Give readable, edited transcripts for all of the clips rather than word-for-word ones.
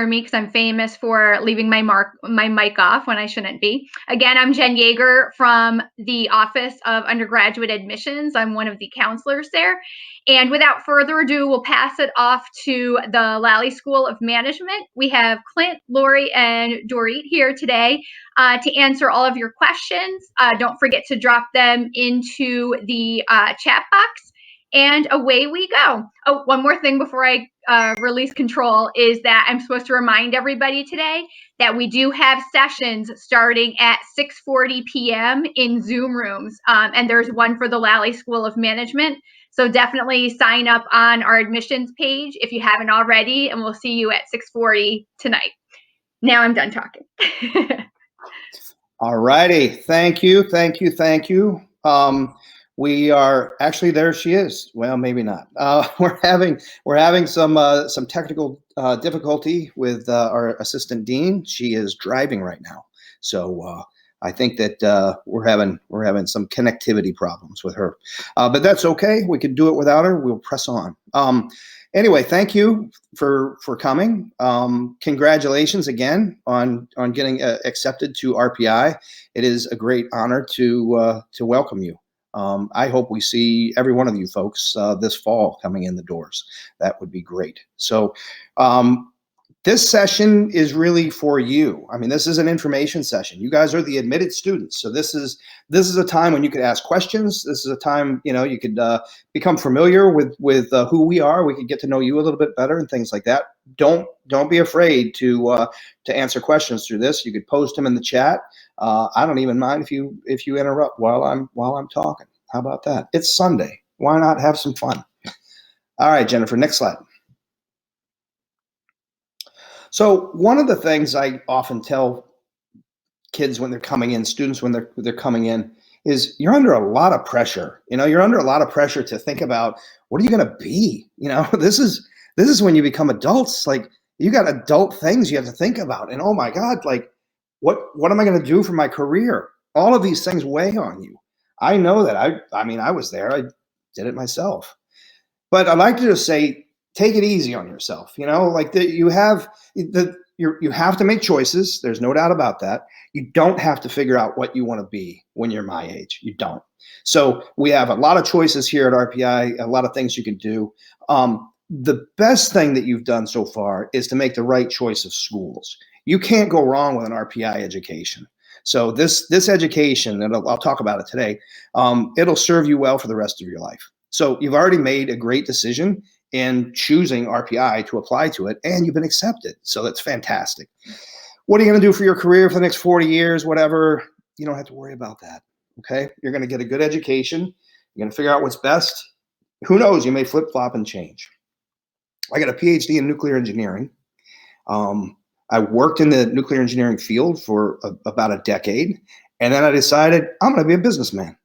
me because I'm famous for leaving my mic off when I shouldn't be. Again, I'm Jen Yeager from the Office of Undergraduate Admissions. I'm one of the counselors there. And without further ado, we'll pass it off to the Lally School of Management. We have Clint, Lori, and Dorit here today to answer all of your questions. Don't forget to drop them into the chat box. And away we go. Oh, one more thing before I release control is that I'm supposed to remind everybody today that we do have sessions starting at 6:40 p.m. in Zoom rooms. And there's one for the Lally School of Management. So definitely sign up on our admissions page if you haven't already, and we'll see you at 6:40 tonight. Now I'm done talking. All righty. Thank you. Thank you. Thank you. We are actually, there she is. Well, maybe not. We're having some technical difficulty with our assistant dean. She is driving right now, so I think that we're having some connectivity problems with her, but that's okay. We could do it without her. We'll press on. Anyway, thank you for coming. Congratulations again on getting accepted to RPI. It is a great honor to welcome you. I hope we see every one of you folks this fall coming in the doors. That would be great. So this session is really for you. I mean, this is an information session. You guys are the admitted students. So this is a time when you could ask questions. This is a time, you could become familiar with who we are. We could get to know you a little bit better and things like that. Don't be afraid to answer questions through this. You could post them in the chat. I don't even mind if you interrupt while I'm talking. How about that? It's Sunday. Why not have some fun? All right, Jennifer, next slide. So one of the things I often tell kids when they're coming in, students when they're coming in, is you're under a lot of pressure. You're under a lot of pressure to think about, what are you going to be? This is when you become adults. Like, you got adult things you have to think about, and oh my God, like, what am I going to do for my career? All of these things weigh on you. I know that. I was there. I did it myself. But I'd like to just say, take it easy on yourself. You have to make choices. There's no doubt about that. You don't have to figure out what you want to be when you're my age. You don't. So we have a lot of choices here at RPI, a lot of things you can do. The best thing that you've done so far is to make the right choice of schools. You can't go wrong with an RPI education. So this education, and I'll talk about it today, it'll serve you well for the rest of your life. So you've already made a great decision in choosing RPI to apply to it, and you've been accepted. So that's fantastic. What are you going to do for your career for the next 40 years, whatever? You don't have to worry about that, okay? You're going to get a good education. You're going to figure out what's best. Who knows? You may flip-flop and change. I got a PhD in nuclear engineering. I worked in the nuclear engineering field for about a decade, and then I decided I'm going to be a businessman.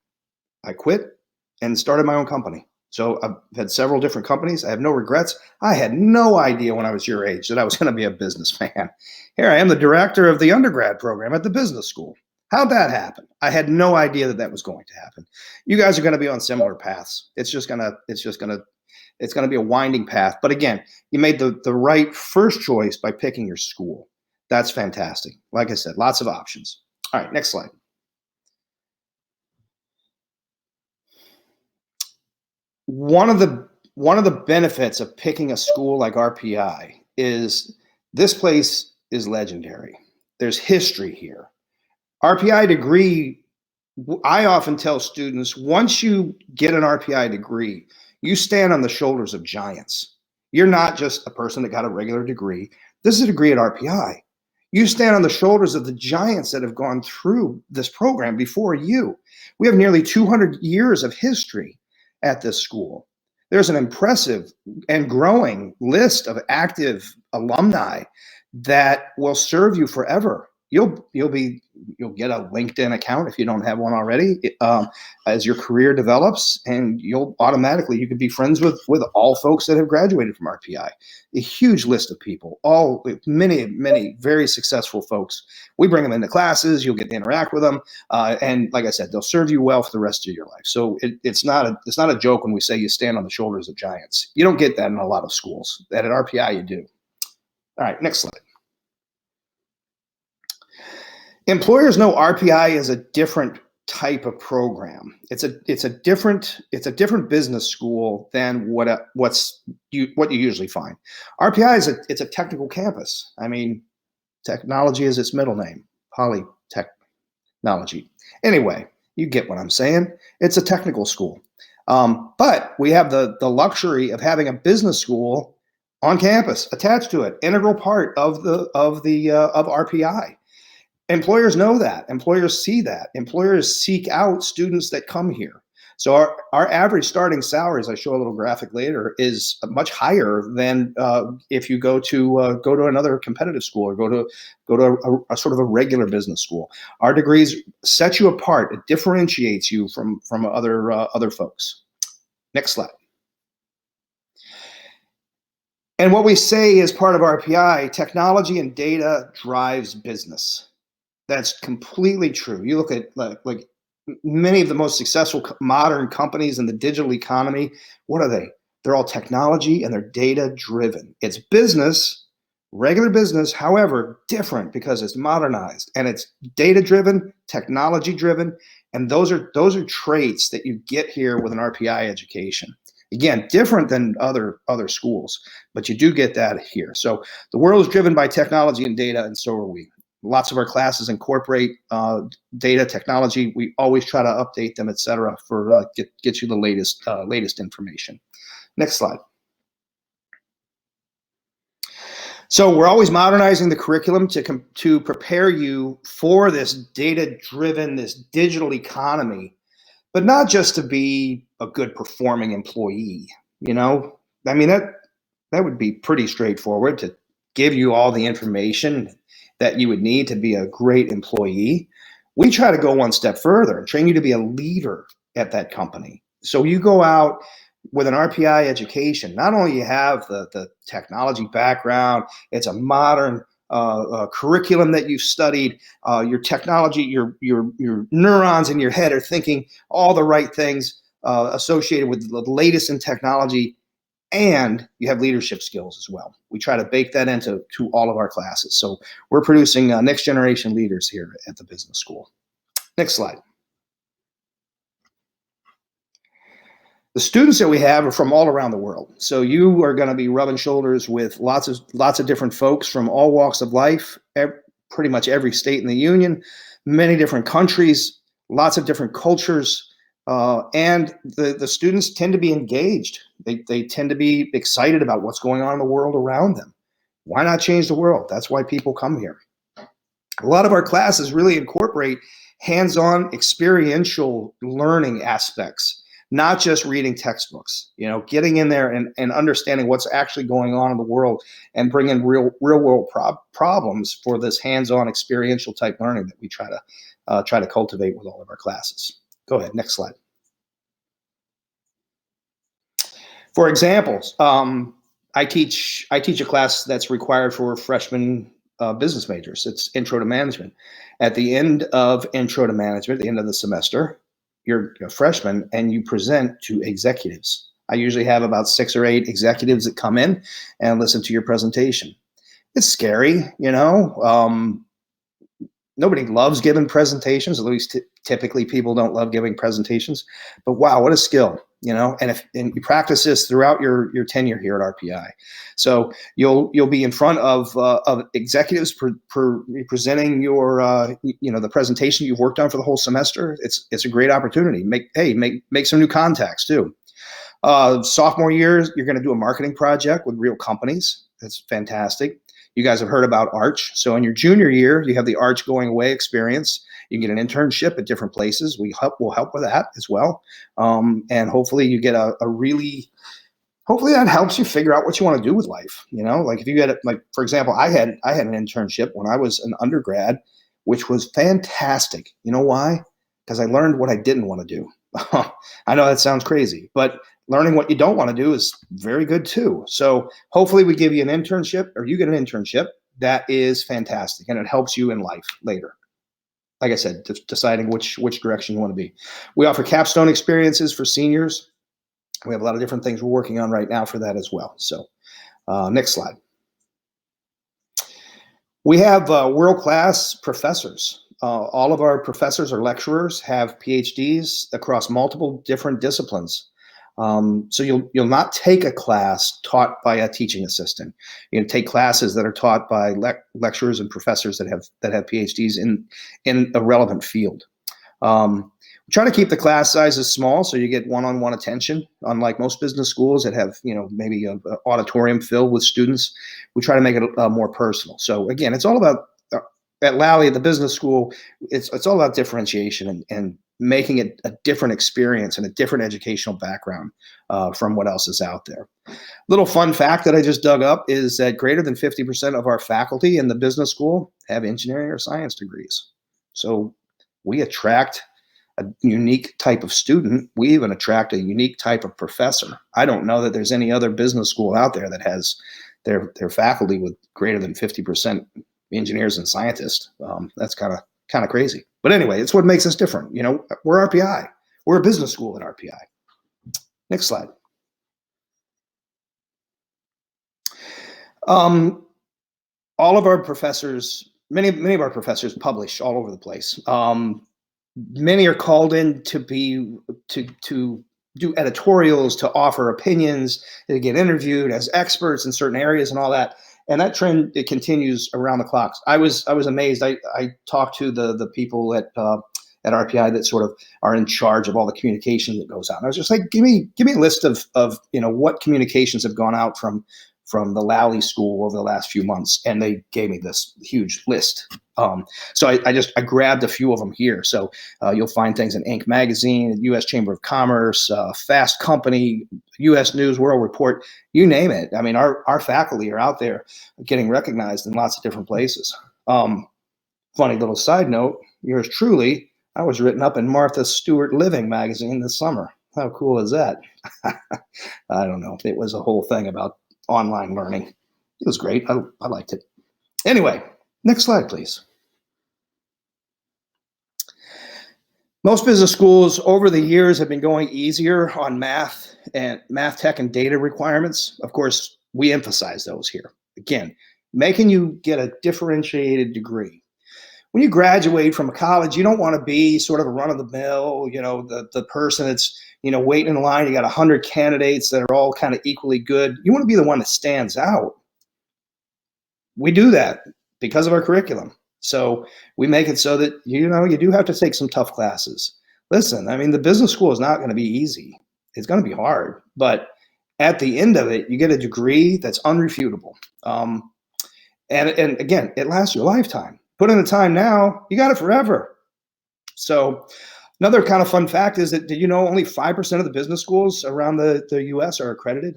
I quit and started my own company. So I've had several different companies. I have no regrets. I had no idea when I was your age that I was going to be a businessman. Here I am, the director of the undergrad program at the business school. How'd that happen? I had no idea that was going to happen. You guys are going to be on similar paths. It's going to be a winding path. But again, you made the right first choice by picking your school. That's fantastic. Like I said, lots of options. All right, next slide. One of the benefits of picking a school like RPI is this place is legendary. There's history here. RPI degree, I often tell students, once you get an RPI degree, you stand on the shoulders of giants. You're not just a person that got a regular degree. This is a degree at RPI. You stand on the shoulders of the giants that have gone through this program before you. We have nearly 200 years of history at this school. There's an impressive and growing list of active alumni that will serve you forever. You'll get a LinkedIn account if you don't have one already as your career develops, and you can be friends with all folks that have graduated from RPI. A huge list of people, many very successful folks. We bring them into classes. You'll get to interact with them, and like I said, they'll serve you well for the rest of your life. So it's not a joke when we say you stand on the shoulders of giants. You don't get that in a lot of schools. That at RPI you do. All right, next slide. Employers know RPI is a different type of program. It's a different business school than what you usually find. RPI is it's a technical campus. I mean, technology is its middle name, polytechnology. Anyway, you get what I'm saying. It's a technical school, but we have the luxury of having a business school on campus attached to it, integral part of RPI. Employers know that. Employers see that. Employers seek out students that come here. So our average starting salaries, I show a little graphic later, is much higher than if you go to another competitive school or go to a sort of a regular business school. Our degrees set you apart. It differentiates you from other folks. Next slide. And what we say is part of RPI: technology and data drives business. That's completely true. You look at like many of the most successful modern companies in the digital economy. What are they? They're all technology and they're data driven. It's business, regular business, however, different because it's modernized and it's data driven, technology driven, and those are traits that you get here with an RPI education. Again, different than other schools, but you do get that here. So the world is driven by technology and data, and so are we. Lots of our classes incorporate data technology. We always try to update them, et cetera, for get you the latest information. Next slide. So we're always modernizing the curriculum to prepare you for this data-driven, this digital economy, but not just to be a good performing employee. You know, I mean that would be pretty straightforward, to give you all the information that you would need to be a great employee. We try to go one step further and train you to be a leader at that company. So you go out with an RPI education. Not only you have the technology background, it's a modern curriculum that you've studied. Your technology, your neurons in your head are thinking all the right things associated with the latest in technology. And you have leadership skills as well. We try to bake that into all of our classes. So we're producing next generation leaders here at the business school. Next slide. The students that we have are from all around the world. So you are going to be rubbing shoulders with lots of different folks from all walks of life, pretty much every state in the union, many different countries, lots of different cultures. And the students tend to be engaged. They tend to be excited about what's going on in the world around them. Why not change the world? That's why people come here. A lot of our classes really incorporate hands-on experiential learning aspects, not just reading textbooks. You know, getting in there and understanding what's actually going on in the world and bringing real world problems for this hands-on experiential type learning that we try to cultivate with all of our classes. Go ahead, next slide. For examples, I teach a class that's required for freshman business majors. It's Intro to Management. At the end of Intro to Management, at the end of the semester, you're a freshman and you present to executives. I usually have about 6 or 8 executives that come in and listen to your presentation. It's scary, you know. Nobody loves giving presentations, at least typically people don't love giving presentations, but wow, what a skill, you know, and you practice this throughout your tenure here at RPI. So you'll be in front of executives presenting your, the presentation you've worked on for the whole semester. It's a great opportunity. Make some new contacts too. Sophomore year, you're going to do a marketing project with real companies. That's fantastic. You guys have heard about Arch. So in your junior year, you have the Arch going away experience. You get an internship at different places. We'll help with that as well. And hopefully you get hopefully that helps you figure out what you want to do with life. You know, like if you get for example, I had an internship when I was an undergrad, which was fantastic. You know why? Because I learned what I didn't want to do. I know that sounds crazy, but learning what you don't want to do is very good too. So hopefully we give you an internship, or you get an internship that is fantastic, and it helps you in life later. Like I said, deciding which direction you want to be. We offer Capstone experiences for seniors. We have a lot of different things we're working on right now for that as well. So next slide. We have world-class professors. All of our professors or lecturers have PhDs across multiple different disciplines. So you'll not take a class taught by a teaching assistant. You take classes that are taught by lecturers and professors that have PhDs in a relevant field. We try to keep the class sizes small so you get one-on-one attention. Unlike most business schools that have maybe an auditorium filled with students, we try to make it more personal. So again, it's all about at Lally, the business school. It's all about differentiation and making it a different experience and a different educational background from what else is out there. Little fun fact that I just dug up is that greater than 50% of our faculty in the business school have engineering or science degrees. So we attract a unique type of student. We even attract a unique type of professor. I don't know that there's any other business school out there that has their faculty with greater than 50% engineers and scientists. That's kind of crazy. But anyway, it's what makes us different. We're RPI. We're a business school at RPI. Next slide. All of our professors, many of our professors publish all over the place. Many are called in to do editorials, to offer opinions, to get interviewed as experts in certain areas and all that. And that trend, it continues around the clock. I was amazed. I talked to the people at RPI that sort of are in charge of all the communication that goes out. And I was just like, give me a list of what communications have gone out from the Lally School over the last few months, and they gave me this huge list. So I grabbed a few of them here. So you'll find things in Inc. Magazine, U.S. Chamber of Commerce, Fast Company, U.S. News, World Report, you name it. I mean, our faculty are out there getting recognized in lots of different places. Funny little side note, yours truly, I was written up in Martha Stewart Living magazine this summer. How cool is that? I don't know. It was a whole thing about online learning. It was great. I liked it. Anyway, next slide, please. Most business schools over the years have been going easier on math, tech, and data requirements. Of course, we emphasize those here. Again, making you get a differentiated degree. When you graduate from a college, you don't want to be sort of a run-of-the-mill, the person that's waiting in line. You got 100 candidates that are all kind of equally good. You want to be the one that stands out. We do that because of our curriculum. So we make it so that, you do have to take some tough classes. Listen, I mean, the business school is not going to be easy. It's going to be hard. But at the end of it, you get a degree that's unrefutable. And again, it lasts your lifetime. Put in the time now, you got it forever. So another kind of fun fact is that, did you know only 5% of the business schools around the U.S. are accredited?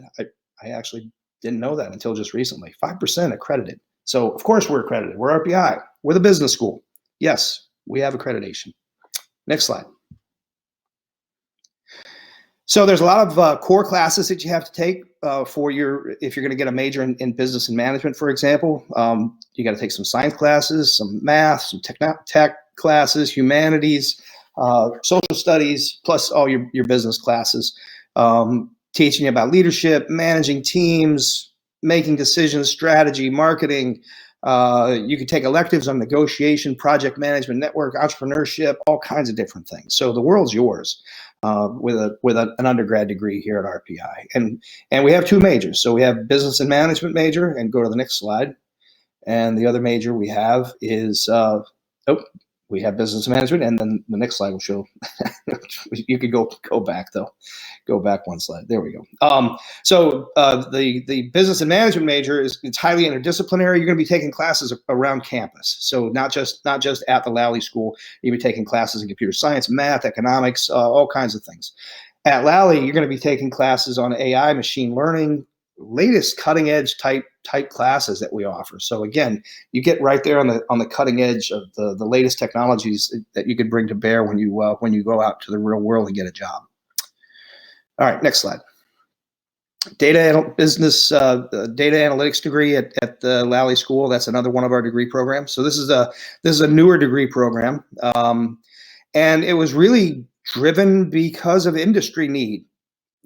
I actually didn't know that until just recently. 5% accredited. So of course we're accredited. We're RPI. We're the business school. Yes, we have accreditation. Next slide. So there's a lot of core classes that you have to take if you're going to get a major in business and management, for example. You got to take some science classes, some math, some tech classes, humanities, social studies, plus all your business classes, teaching you about leadership, managing teams, making decisions, strategy, marketing. You can take electives on negotiation, project management, network, entrepreneurship, all kinds of different things. So the world's yours with an undergrad degree here at RPI. And we have two majors. So we have business and management major, and go to the next slide. And the other major we have is, we have business management, and then the next slide will show. You could go back though. Go back one slide. There we go. So the business and management major it's highly interdisciplinary. You're going to be taking classes around campus. So not just at the Lally School. You'll be taking classes in computer science, math, economics, all kinds of things. At Lally, you're going to be taking classes on AI, machine learning, latest cutting edge type classes that we offer. So again, you get right there on the cutting edge of the latest technologies that you can bring to bear when you go out to the real world and get a job. All right, next slide. Data analytics degree at the Lally School. That's another one of our degree programs. So this is a newer degree program, and it was really driven because of industry need.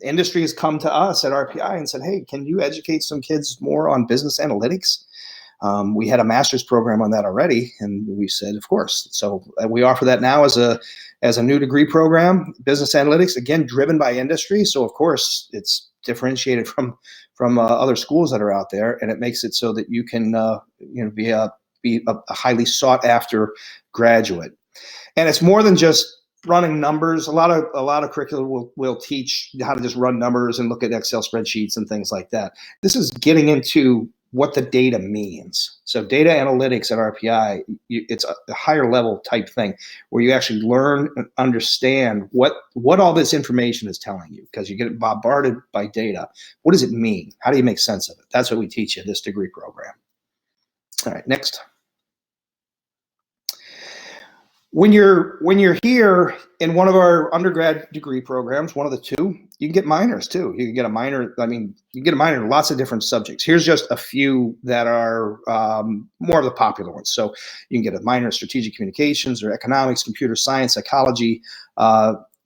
Industry has come to us at RPI and said, hey, can you educate some kids more on business analytics? We had a master's program on that already, and we said, of course. So we offer that now as a new degree program, business analytics, again, driven by industry. So of course, it's differentiated from other schools that are out there, and it makes it so that you can be a highly sought after graduate. And it's more than just running numbers. A lot of curriculum will teach how to just run numbers and look at Excel spreadsheets and things like that. This is getting into what the data means. So data analytics at RPI, it's a higher level type thing where you actually learn and understand what all this information is telling you, because you get bombarded by data. What does it mean? How do you make sense of it? That's what we teach you in this degree program. All right, next. When you're here in one of our undergrad degree programs, one of the two, you can get minors too. You can get a minor. I mean, you can get a minor in lots of different subjects. Here's just a few that are more of the popular ones. So you can get a minor in strategic communications or economics, computer science, psychology.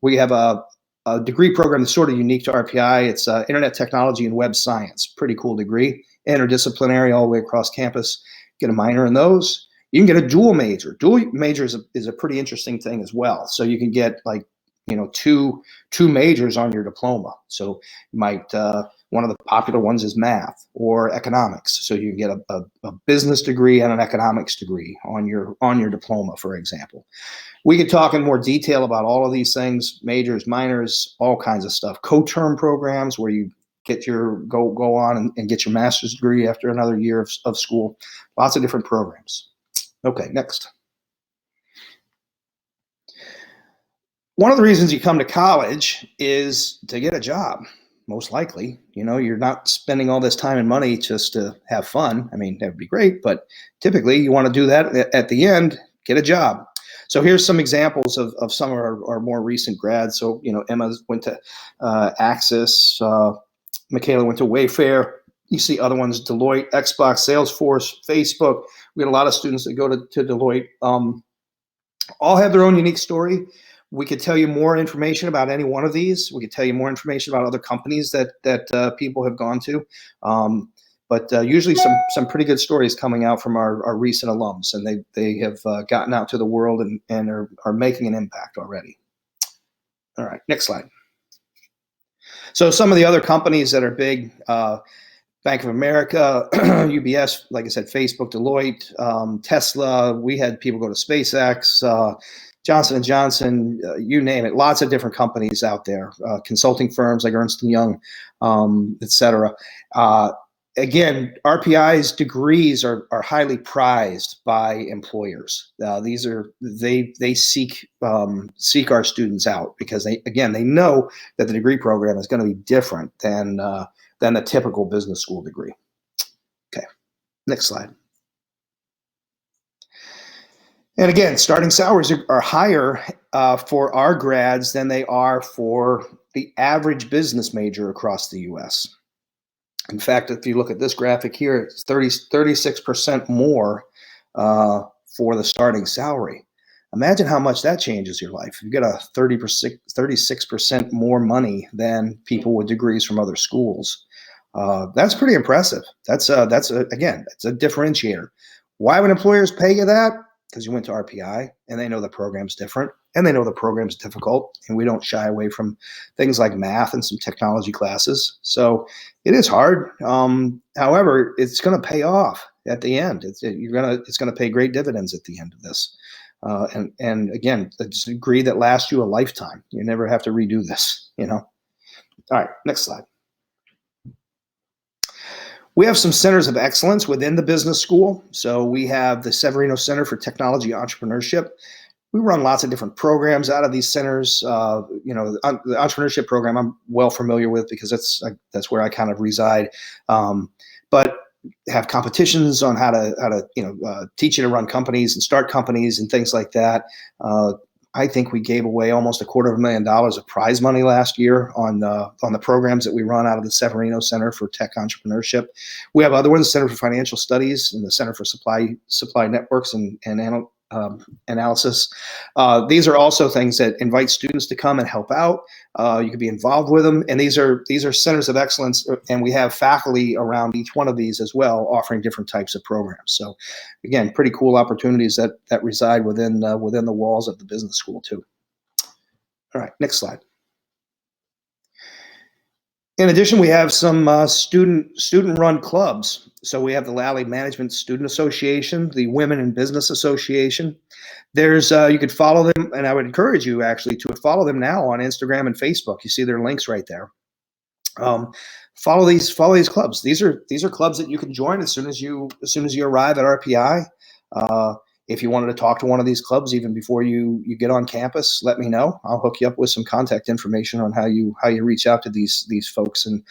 We have a degree program that's sort of unique to RPI. It's internet technology and web science. Pretty cool degree, interdisciplinary all the way across campus. Get a minor in those. You can get a dual major. Dual major is a pretty interesting thing as well. So you can get like, two majors on your diploma. So you might, one of the popular ones is math or economics. So you can get a business degree and an economics degree on your diploma, for example. We could talk in more detail about all of these things, majors, minors, all kinds of stuff. Co-term programs where you get your go on and get your master's degree after another year of school. Lots of different programs. Okay, next. One of the reasons you come to college is to get a job, most likely. You're not spending all this time and money just to have fun. I mean, that would be great, but typically you want to do that at the end, get a job. So here's some examples of some of our more recent grads. So, Emma went to Axis, Michaela went to Wayfair. You see other ones, Deloitte, Xbox, Salesforce, Facebook. We had a lot of students that go to Deloitte. All have their own unique story. We could tell you more information about any one of these. We could tell you more information about other companies that people have gone to. But usually some pretty good stories coming out from our recent alums, and they have gotten out to the world and are making an impact already. All right, next slide. So some of the other companies that are big, Bank of America, UBS, like I said, Facebook, Deloitte, Tesla. We had people go to SpaceX, Johnson & Johnson, you name it. Lots of different companies out there, consulting firms like Ernst & Young, et cetera. Again, RPI's degrees are highly prized by employers. They seek our students out because they know that the degree program is going to be different than a typical business school degree. Okay, next slide. And again, starting salaries are higher for our grads than they are for the average business major across the U.S. In fact, if you look at this graphic here, it's 36% more for the starting salary. Imagine how much that changes your life. You get a 36% more money than people with degrees from other schools. That's pretty impressive. That's a differentiator. Why would employers pay you that? Because you went to RPI and they know the program's different and they know the program's difficult, and we don't shy away from things like math and some technology classes. So it is hard. However, it's going to pay off at the end. It's going to pay great dividends at the end of this. And again, a degree that lasts you a lifetime. You never have to redo this. All right, next slide. We have some centers of excellence within the business school. So we have the Severino Center for Technology Entrepreneurship. We run lots of different programs out of these centers. The Entrepreneurship Program I'm well familiar with because that's where I kind of reside. But have competitions on how to teach you to run companies and start companies and things like that. I think we gave away almost $250,000 of prize money last year on the programs that we run out of the Severino Center for Tech Entrepreneurship. We have other ones, the Center for Financial Studies and the Center for Supply Networks and analysis. These are also things that invite students to come and help out. You can be involved with them, and these are centers of excellence, and we have faculty around each one of these as well, offering different types of programs. So, again, pretty cool opportunities that reside within the walls of the business school too. All right, next slide. In addition, we have some student-run clubs. So we have the Lally Management Student Association, the Women in Business Association. There's you could follow them, and I would encourage you actually to follow them now on Instagram and Facebook. You see their links right there. Follow these clubs. These are clubs that you can join as soon as you arrive at RPI. If you wanted to talk to one of these clubs even before you get on campus, let me know. I'll hook you up with some contact information on how you reach out to these folks and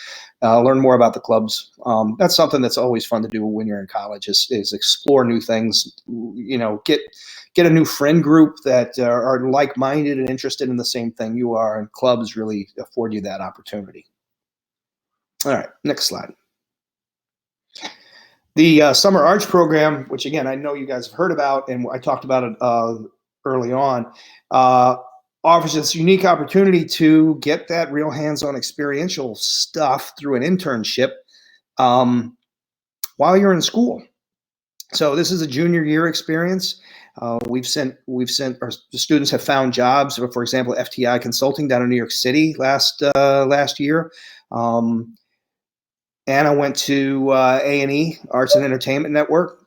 learn more about the clubs. That's something that's always fun to do when you're in college is explore new things. Get a new friend group that are like-minded and interested in the same thing you are, and clubs really afford you that opportunity. All right, next slide. The Summer Arts Program, which again, I know you guys have heard about, and I talked about it early on, offers this unique opportunity to get that real hands-on experiential stuff through an internship while you're in school. So this is a junior year experience. We've sent our students have found jobs. For example, FTI Consulting down in New York City last year. Anna went to A&E, Arts and Entertainment Network.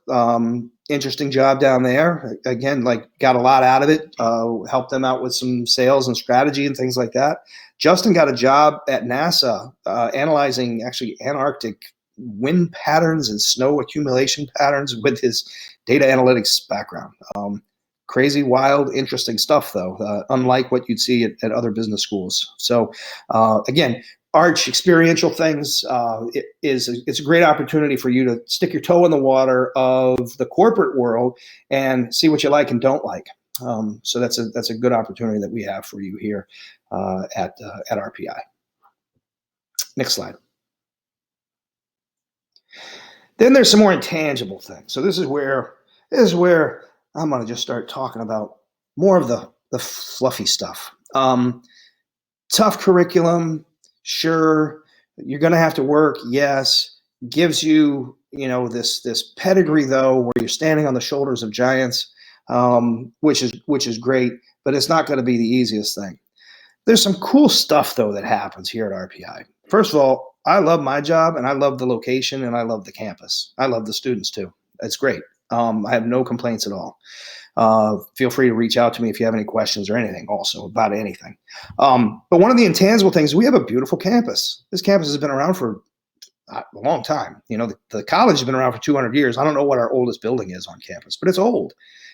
Interesting job down there. Again, got a lot out of it. Helped them out with some sales and strategy and things like that. Justin got a job at NASA analyzing actually Antarctic wind patterns and snow accumulation patterns with his data analytics background. Crazy, wild, interesting stuff, though, unlike what you'd see at other business schools. So, again, Arch experiential things, it's a great opportunity for you to stick your toe in the water of the corporate world and see what you like and don't like. So that's a good opportunity that we have for you here at RPI. Next slide. Then there's some more intangible things. So this is where I'm going to just start talking about more of the fluffy stuff. Tough curriculum. Sure, you're going to have to work. Yes, gives you, this pedigree though, where you're standing on the shoulders of giants, which is great, but it's not going to be the easiest thing. There's some cool stuff though that happens here at RPI. First of all, I love my job and I love the location and I love the campus. I love the students too. It's great. I have no complaints at all. Feel free to reach out to me if you have any questions or anything also about anything. But one of the intangible things, we have a beautiful campus. This campus has been around for a long time. The college has been around for 200 years. I don't know what our oldest building is on campus, but it's old.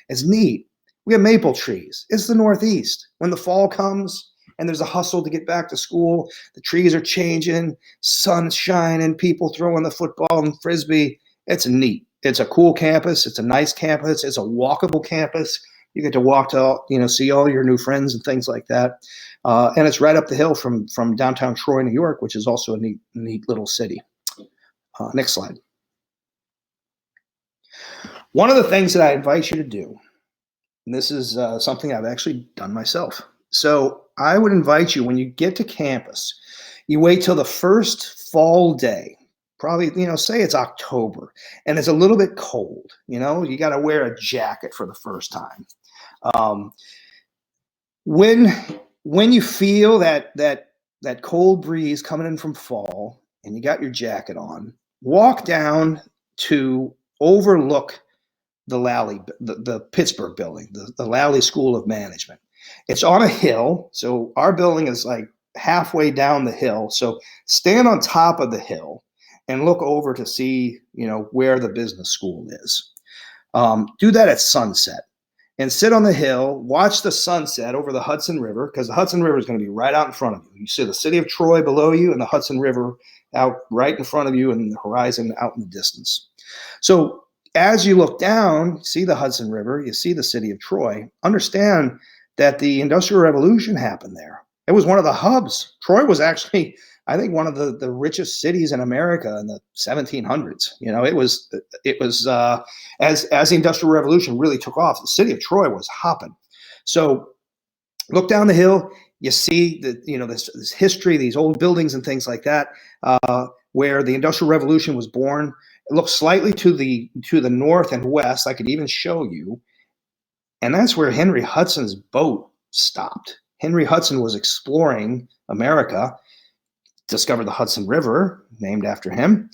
It's neat. We have maple trees. It's the Northeast. When the fall comes and there's a hustle to get back to school, the trees are changing, sun's shining, people throwing the football and frisbee. It's neat. It's a cool campus. It's a nice campus. It's a walkable campus. You get to walk to, see all your new friends and things like that. And it's right up the hill from downtown Troy, New York, which is also a neat little city. Next slide. One of the things that I invite you to do, and this is something I've actually done myself. So I would invite you, when you get to campus, you wait till the first fall day. Probably, say it's October and it's a little bit cold, you got to wear a jacket for the first time. When you feel that cold breeze coming in from fall and you got your jacket on, walk down to overlook the Lally, the Pittsburgh building, the Lally School of Management. It's on a hill. So our building is like halfway down the hill. So stand on top of the hill and look over to see, where the business school is. Do that at sunset and sit on the hill, watch the sunset over the Hudson River, because the Hudson River is going to be right out in front of you. You see the city of Troy below you and the Hudson River out right in front of you and the horizon out in the distance. So as you look down, see the Hudson River, you see the city of Troy, understand that the Industrial Revolution happened there. It was one of the hubs. Troy was actually I think, one of the richest cities in America in the 1700s. It was as the Industrial Revolution really took off, the city of Troy was hopping. So look down the hill, you see this history, these old buildings and things like that, where the Industrial Revolution was born. It looks slightly to the north and west. I could even show you, and that's where Henry Hudson's boat stopped. Henry Hudson was exploring America, discovered the Hudson River, named after him.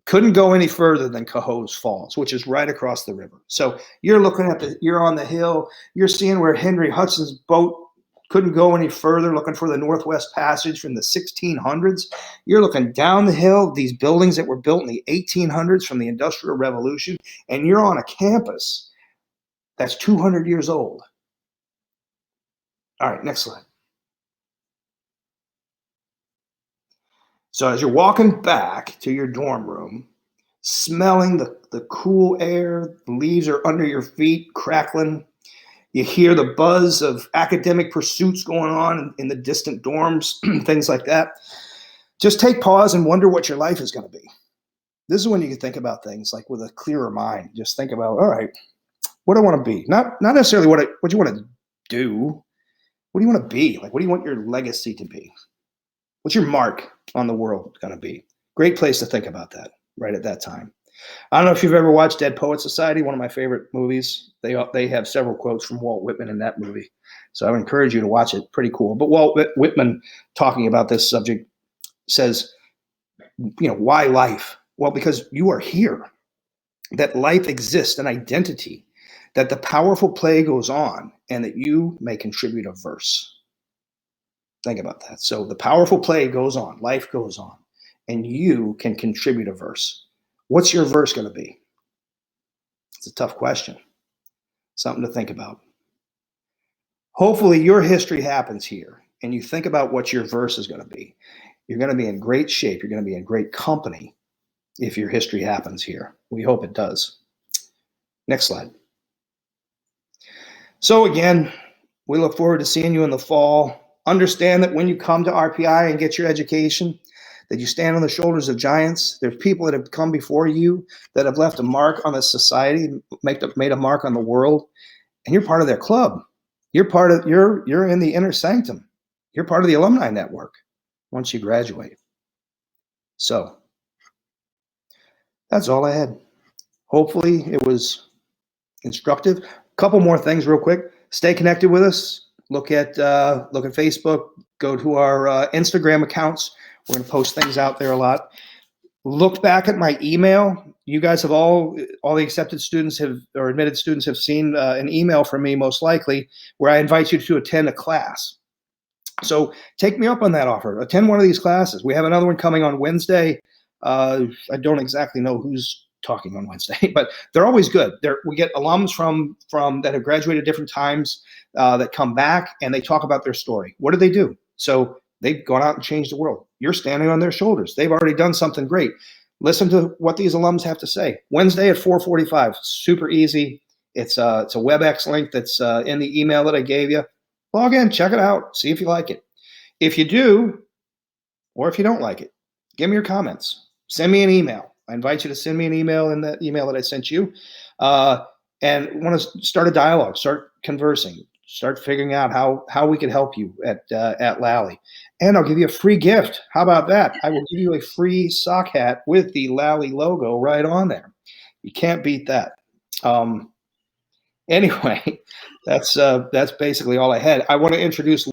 Couldn't go any further than Cohoes Falls, which is right across the river. So you're on the hill, you're seeing where Henry Hudson's boat couldn't go any further, looking for the Northwest Passage from the 1600s. You're looking down the hill, these buildings that were built in the 1800s from the Industrial Revolution, and you're on a campus that's 200 years old. All right, next slide. So as you're walking back to your dorm room, smelling the cool air, the leaves are under your feet, crackling. You hear the buzz of academic pursuits going on in the distant dorms, things like that. Just take pause and wonder what your life is going to be. This is when you can think about things like with a clearer mind. Just think about, all right, what do I want to be? Not necessarily what you want to do. What do you want to be? Like, what do you want your legacy to be? What's your mark on the world going to be? Great place to think about that right at that time. I don't know if you've ever watched Dead Poets Society, one of my favorite movies. They have several quotes from Walt Whitman in that movie. So I would encourage you to watch it. Pretty cool. But Walt Whitman, talking about this subject, says, why life? Well, because you are here, that life exists, an identity, that the powerful play goes on, and that you may contribute a verse. Think about that. So the powerful play goes on, life goes on, and you can contribute a verse. What's your verse going to be? It's a tough question. Something to think about. Hopefully your history happens here, and you think about what your verse is going to be. You're going to be in great shape. You're going to be in great company if your history happens here. We hope it does. Next slide. So again, we look forward to seeing you in the fall. Understand that when you come to RPI and get your education, that you stand on the shoulders of giants. There's people that have come before you that have left a mark on the society, made a mark on the world, and you're part of their club. You're in the inner sanctum. You're part of the alumni network once you graduate. So that's all I had. Hopefully it was instructive. A couple more things real quick. Stay connected with us. Look at Facebook. Go to our Instagram accounts. We're going to post things out there a lot. Look back at my email. You guys have all the accepted students or admitted students have seen an email from me, most likely, where I invite you to attend a class. So take me up on that offer. Attend one of these classes. We have another one coming on Wednesday. I don't exactly know who's talking on Wednesday, but they're always good. We get alums from that have graduated different times that come back, and they talk about their story. What did they do? So they've gone out and changed the world. You're standing on their shoulders. They've already done something great. Listen to what these alums have to say. Wednesday at 4:45. Super easy. It's a WebEx link that's in the email that I gave you. Log in, check it out, see if you like it. If you do, or if you don't like it, give me your comments. Send me an email. I invite you to send me an email in that email that I sent you, and want to start a dialogue, start conversing, start figuring out how we can help you at Lally. And I'll give you a free gift. How about that? I will give you a free sock hat with the Lally logo right on there. You can't beat that. Anyway, that's basically all I had. I want to introduce